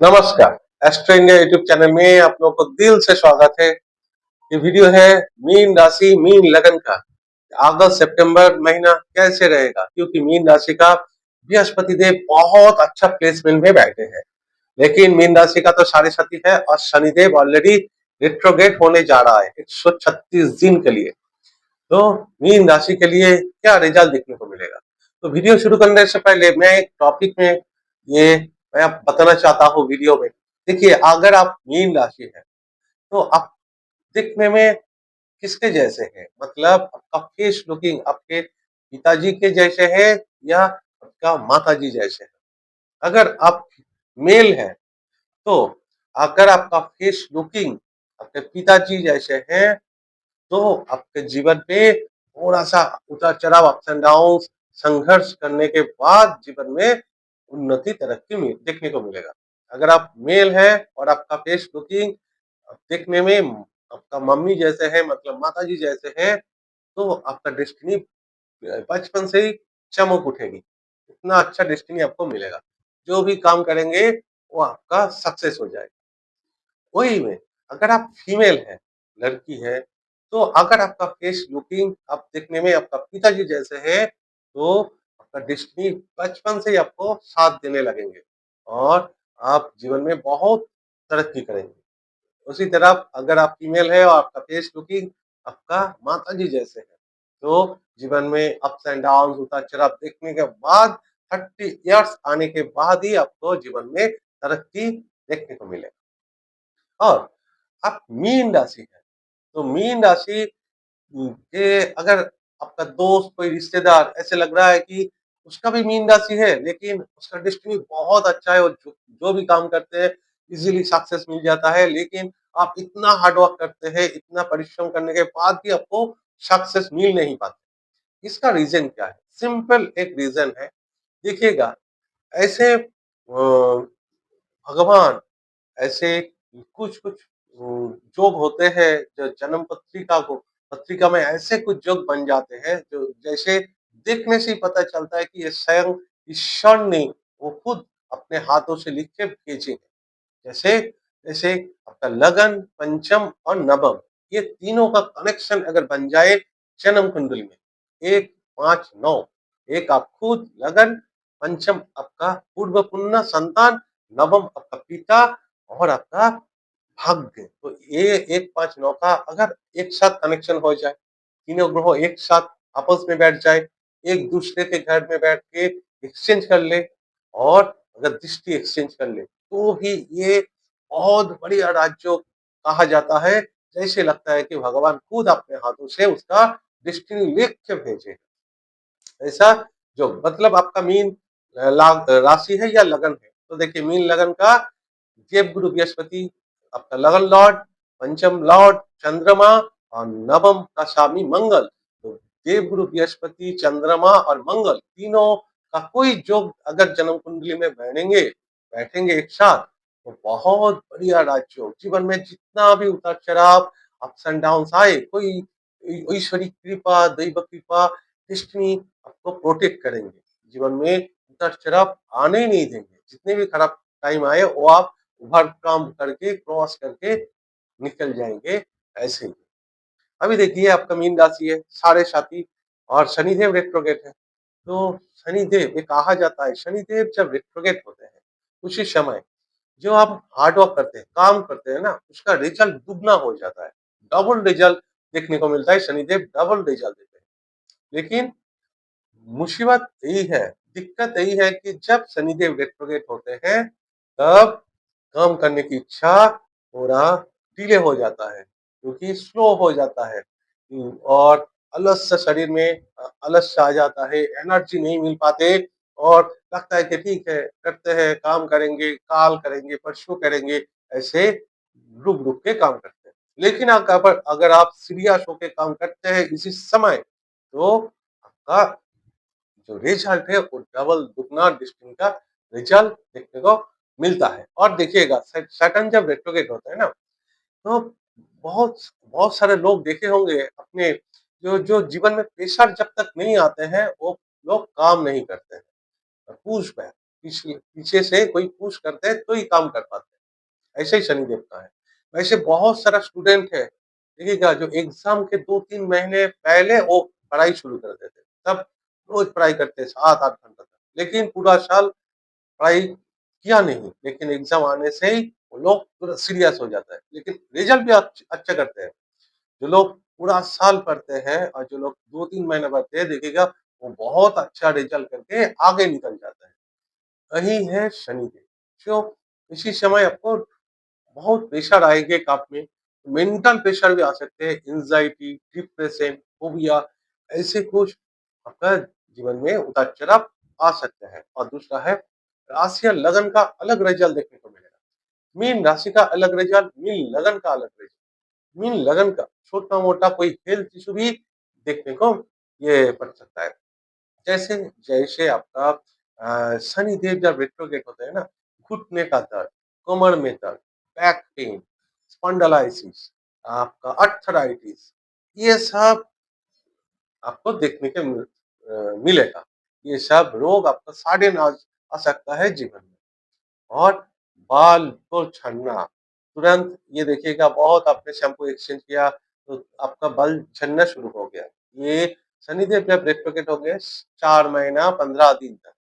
नमस्कार। Astro India YouTube channel में आप लोगों को दिल से स्वागत है। ये वीडियो है मीन राशि मीन लगन का। अगस्त सितंबर महीना कैसे रहेगा, क्योंकि मीन राशि का बृहस्पति देव बहुत अच्छा प्लेसमेंट में बैठे हैं। लेकिन मीन राशि का तो साढ़े साथी है और शनिदेव ऑलरेडी रेट्रोगेट होने जा रहा है 136 दिन के लिए। तो मीन राशि के लिए क्या रिजल्ट देखने को मिलेगा। तो वीडियो शुरू करने से पहले मैं एक टॉपिक में ये मैं बताना चाहता हूँ वीडियो में। देखिए, अगर आप मीन राशि है तो आप दिखने में किसके जैसे हैं, मतलब आपका फेस लुकिंग आपके पिताजी के जैसे है या आपका माताजी जैसे है। अगर आप मेल है तो अगर आपका फेस लुकिंग आपके पिताजी जैसे है तो आपके जीवन पे थोड़ा-सा उतार-चढ़ाव, अप्स एंड डाउन्स, संघर्ष करने के बाद जीवन में उन्नति, तरक्की देखने को मिलेगा। अगर आप मेल हैं और आपका फेस लुकिंग देखने में आपका मम्मी जैसे है, मतलब माताजी जैसे है, तो आपका डेस्टिनी बचपन से ही चमक उठेगी। इतना अच्छा डेस्टिनी आपको मिलेगा। जो भी काम करेंगे वो आपका सक्सेस हो जाएगा। वही में अगर आप फीमेल हैं, लड़की है, तो अगर आपका फेस लुकिंग आप देखने में आपका पिताजी जैसे है, तो आपका डेस्टिनी बचपन से ही आपको साथ देने लगेंगे और आप जीवन में बहुत तरक्की करेंगे। उसी तरह अगर आप फीमेल है और आपका फेस लुकिंग आपका माताजी जैसे है, तो जीवन में अप्स एंड डाउन, उतार-चढ़ाव देखने के बाद 30 इयर्स आने के बाद ही आपको जीवन में तरक्की देखने को मिलेगा। और आप मीन राशि है, तो मीन राशि के अगर आपका दोस्त, कोई रिश्तेदार ऐसे लग रहा है कि उसका भी मीन राशि है, लेकिन उसका डेस्टिनी बहुत अच्छा है और जो जो भी काम करते हैं इज़िली सक्सेस मिल जाता है, लेकिन आप इतना हार्ड वर्क करते हैं, इतना परिश्रम करने के बाद भी आपको सक्सेस मिल नहीं पाती। इसका रीज़न क्या है? सिंपल एक रीज़न है। देखिएगा, ऐसे भगवान ऐसे कुछ-कुछ योग होते हैं जो जन्म पत्रिका में ऐसे कुछ योग बन जाते हैं जो जैसे देखने से ही पता चलता है कि ये स्वयं ईश्वर ने वो खुद अपने हाथों से लिख के भेजे हैं। जैसे जैसे आपका लगन, पंचम और नवम, ये तीनों का कनेक्शन अगर बन जाए जन्म कुंडली में 1, 5, 9, एक आप खुद लगन, पंचम आपका पूर्व पुण्य संतान, नवम आपका पिता और आपका भाग्य। तो ये 1, 5, 9 का अगर एक साथ कनेक्शन हो जाए, तीनों ग्रह एक साथ आपस में बैठ जाए, एक दूसरे के घर में बैठ के एक्सचेंज कर ले और अगर दृष्टि एक्सचेंज कर ले, तो भी ये बहुत बढ़िया राज्य कहा जाता है। जैसे लगता है कि भगवान खुद अपने हाथों से उसका डेस्टिनी लिख के भेजे। ऐसा जो मतलब आपका मीन राशि है या लगन है, तो देखिए मीन लगन का देवगुरु बृहस्पति आपका लगन लॉर्ड, पंचम लॉर्ड चंद्रमा और नवम का स्वामी मंगल। तो देवगुरु बृहस्पति, चंद्रमा और मंगल तीनों का कोई योग अगर जन्म कुंडली में बैठेंगे एक साथ, तो बहुत बढ़िया राज्य जीवन में जितना भी उतार चढ़ाव, अप्स एंड डाउन आए, कोई ईश्वरी कृपा, दैव कृपा, डेस्टिनी आपको प्रोटेक्ट करेंगे। जीवन में उतार चढ़ाव आने ही नहीं देंगे। जितने भी खराब टाइम आए वो आप ओवरकम करके, क्रॉस करके निकल जाएंगे ऐसे ही। अभी देखिए आपका मीन राशि है, साढ़े साथी और शनिदेव रेट्रोगेट है। तो शनिदेव, ये कहा जाता है शनिदेव जब रेट्रोगेट होते हैं उसी समय जो आप हार्ड वर्क करते हैं, काम करते हैं ना, उसका रिजल्ट दुगना हो जाता है। डबल रिजल्ट देखने को मिलता है, शनिदेव डबल रिजल्ट देते हैं। लेकिन मुसीबत यही है, दिक्कत यही है कि जब शनिदेव रेट्रोगेट होते हैं, तब काम करने की इच्छा थोड़ा डिले हो जाता है, क्योंकि स्लो हो जाता है। और आलस्य शरीर में आलस्य आ जाता है, एनर्जी नहीं मिल पाते और लगता है कि ठीक है, करते हैं, काम करेंगे, काल करेंगे, परसों करेंगे, ऐसे रुक-रुक के काम करते हैं। लेकिन अगर आप सीरियस होके काम करते हैं इसी समय, तो आपका जो रिजल्ट है वो डबल दुगना डिस्टिंक्ट का रिजल्ट देखने को मिलता है। और देखिएगा सैटर्न जब रेट्रोगेट होता है ना, तो बहुत बहुत सारे लोग देखे होंगे अपने जो जो जीवन में प्रेशर जब तक नहीं आते हैं वो लोग काम नहीं करते हैं। पुश बैक, पीछे पीछे से कोई पुश करते हैं तो ही काम कर पाते हैं। ऐसे ही शनिदेव का है। वैसे बहुत सारा स्टूडेंट है, देखिएगा जो एग्ज़ाम के 2-3 महीने पहले वो पढ़ाई शुरू कर देते हैं। तब रोज़ पढ़ाई करते हैं 7-8 घंटा तक। लेकिन पूरा साल पढ़ाई किया नहीं, लेकिन एग्ज़ाम आने से ही वो लोग पूरा सीरियस हो जाता है। लेकिन रिज़ल्ट भी अच्छा करते हैं। जो लोग पूरा साल पढ़ते हैं और जो लोग 2-3 महीने पढ़ते हैं, देखिएगा वो बहुत अच्छा रिज़ल्ट करके आगे निकल जाता है। वही है शनिदेव, जो इसी समय आपको बहुत प्रेशर आएँगे आप में, मेंटल प्रेशर भी आ सकते हैं, एंग्ज़ायटी, डिप्रेशन, फोबिया ऐसे कुछ आपका जीवन में उतार-चढ़ाव आ सकते हैं। और दूसरा है राशि और लगन का अलग रिज़ल्ट देखने को मिलेगा। मीन राशि का अलग रिज़ल्ट, मीन लगन का अलग रिज़ल्ट। मीन लगन का छोटा-मोटा कोई हेल्थ इश्यू भी देखने को ये पड़ सकता है। जैसे जैसे आपका शनिदेव जब रेट्रोग्रेड होते हैं ना, घुटने का दर्द, कमर में दर्द, बैक पेन, स्पॉन्डिलाइसिस, आपका आर्थराइटिस, ये सब आपको देखने को मिलेगा। ये सब रोग आपका सडन आ सकता है जीवन में। और बाल को झड़ना, तुरंत ये देखिएगा बहुत आपने शैम्पू एक्सचेंज किया तो आपका बाल झड़ना शुरू हो गया। ये शनिदेव जब रेट्रोग्रेड हो गए 4 महीना 15 दिन तक।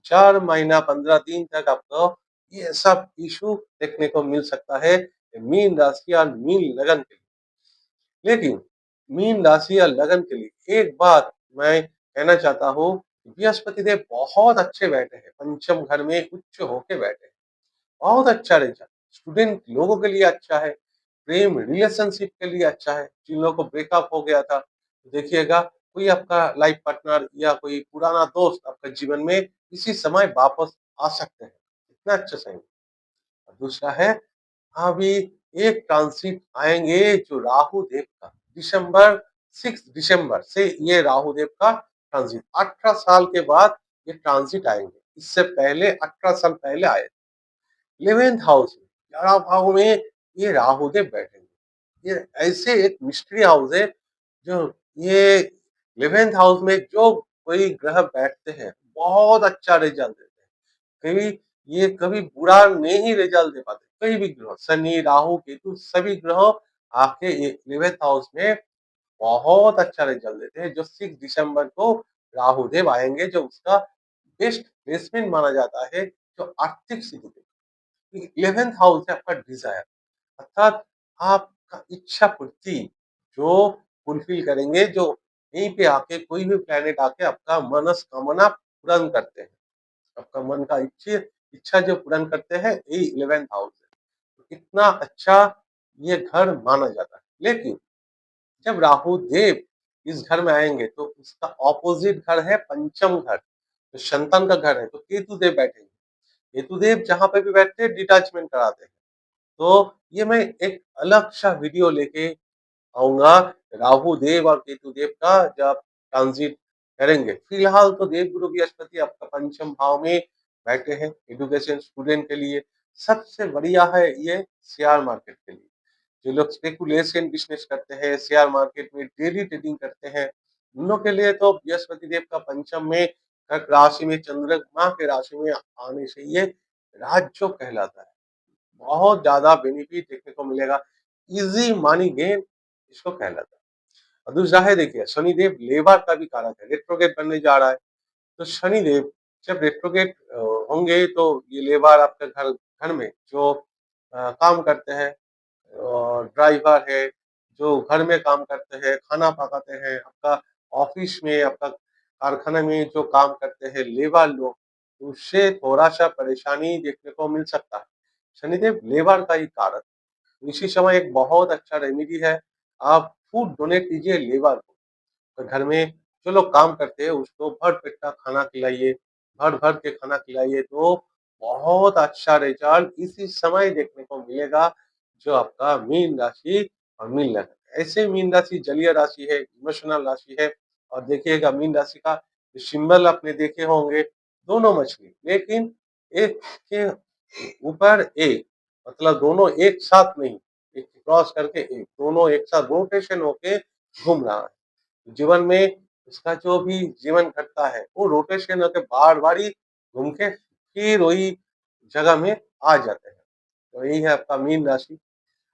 4 महीना 15 दिन तक आपको ये सब इश्यू देखने को मिल सकता है मीन राशि और मीन लगन के लिए। लेकिन मीन राशि या लगन के लिए एक बात मैं कहना चाहता हूँ, बृहस्पति देव बहुत अच्छे बैठे हैं, पंचम घर में उच्च होके बैठे हैं। बहुत अच्छा रिजल्ट, स्टूडेंट लोगों के लिए अच्छा है, प्रेम रिलेशनशिप के लिए अच्छा है, जिन लोगों को ब्रेकअप हो गया था, देखिएगा कोई आपका लाइफ पार्टनर या कोई पुराना दोस्त आपके जीवन में इसी समय वापस आ सकते हैं। इतना अच्छा समय। और दूसरा है अभी एक ट्रांसिट आएँगे जो राहु देव का, दिसंबर 6 दिसंबर से ये राहु देव का ट्रांसिट 18 साल के बाद ये ट्रांसिट आएँगे। इससे पहले 18 साल पहले आए। 11th हाउस में, 11 भाव में ये राहु देव बैठेंगे। ये ऐसे एक मिस्ट्री हाउस है जो ये 11th हाउस में जो कोई ग्रह बैठते हैं, बहुत अच्छा रिजल्ट देते हैं। कभी ये कभी बुरा नहीं रिजल्ट दे पाते। कोई भी ग्रह शनि, राहु, केतु सभी ग्रह आके ये 11th हाउस में बहुत अच्छा रिजल्ट देते हैं। जो 6 दिसंबर को राहु देव आएँगे जो उसका बेस्ट प्लेसमेंट माना जाता है, जो आर्थिक स्थिति पे 11th हाउस है आपका डिज़ायर अर्थात आपका इच्छा पूर्ति जो फुलफिल करेंगे, जो यहीं पे आके कोई भी प्लैनेट आके आपका मनस्कामना पूर्ण करते हैं। आपका मन का इच्छा जो पूर्ण करते हैं, यही 11th हाउस है। तो इतना अच्छा ये घर माना जाता है। लेकिन जब राहु देव इस घर में आएँगे तो उसका ऑपोजिट घर है पंचम घर, जो संतान का घर है, तो केतु देव बैठेंगे। केतु देव जहाँ पे भी बैठते हैं डिटैचमेंट कराते हैं। तो ये मैं एक अलग सा वीडियो लेके आऊँगा राहु देव और केतु देव का जब ट्रांज़िट करेंगे। फिलहाल तो देवगुरु बृहस्पति आपका पंचम भाव में बैठे हैं एजुकेशन स्टूडेंट के लिए। सबसे बढ़िया है ये शेयर मार्केट के लिए। जो लोग स्पेकुलेशन बिज़नेस करते हैं, शेयर मार्केट में डेली ट्रेडिंग करते हैं, उन लोग के लिए तो बृहस्पति देव का पंचम में कर्क राशि में चंद्रमा के राशि में आने से ये राजयोग कहलाता है। बहुत ज़्यादा बेनिफिट देखने को मिलेगा। ईज़ी मनी गेन इसको कहलाता है। और दूसरा है देखिए शनिदेव लेबर का भी कारक है, रेट्रोग्रेड बनने जा रहा है। तो शनिदेव जब रेट्रोग्रेड होंगे तो ये लेबर आपके घर घर में जो काम करते हैं और ड्राइवर है, जो घर में काम करते हैं, खाना पकाते हैं, आपका ऑफ़िस में, आपका कारखाने में जो काम करते हैं लेबर लोग, उससे थोड़ा-सा परेशानी देखने को मिल सकता है। शनिदेव लेबर का ही कारक, इसी समय एक बहुत अच्छा रेमेडी है, आप फूड डोनेट कीजिए लेबर को। तो घर में जो लोग काम करते हैं उसको भर-पेट का खाना खिलाइए, भर-भर के खाना खिलाइए तो बहुत अच्छा रिज़ल्ट इसी समय देखने को मिलेगा, जो आपका मीन राशि और मीन लग्न। ऐसे मीन राशि जलीय राशि है, इमोशनल राशि है और देखिएगा मीन राशि का सिंबल आपने देखे होंगे, दोनों मछली, लेकिन एक के ऊपर एक, मतलब दोनों एक साथ नहीं, एक क्रॉस करके एक, दोनों एक साथ रोटेशन होके घूम रहा है। जीवन में उसका जो भी जीवन घटता है, वो रोटेशन होके बार-बार ही घूम के फिर वही जगह में आ जाते हैं। तो यही है आपका मीन राशि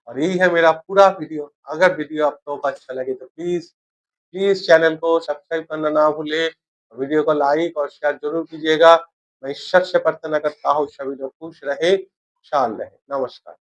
और यही है मेरा पूरा वीडियो। अगर वीडियो आप लोगों को अच्छा लगे तो प्लीज़ चैनल को सब्सक्राइब करना ना भूलें। वीडियो को लाइक और शेयर ज़रूर कीजिएगा। मैं ईश्वर से प्रार्थना करता हूँ सभी लोग खुश रहें, खुशहाल रहें। नमस्कार।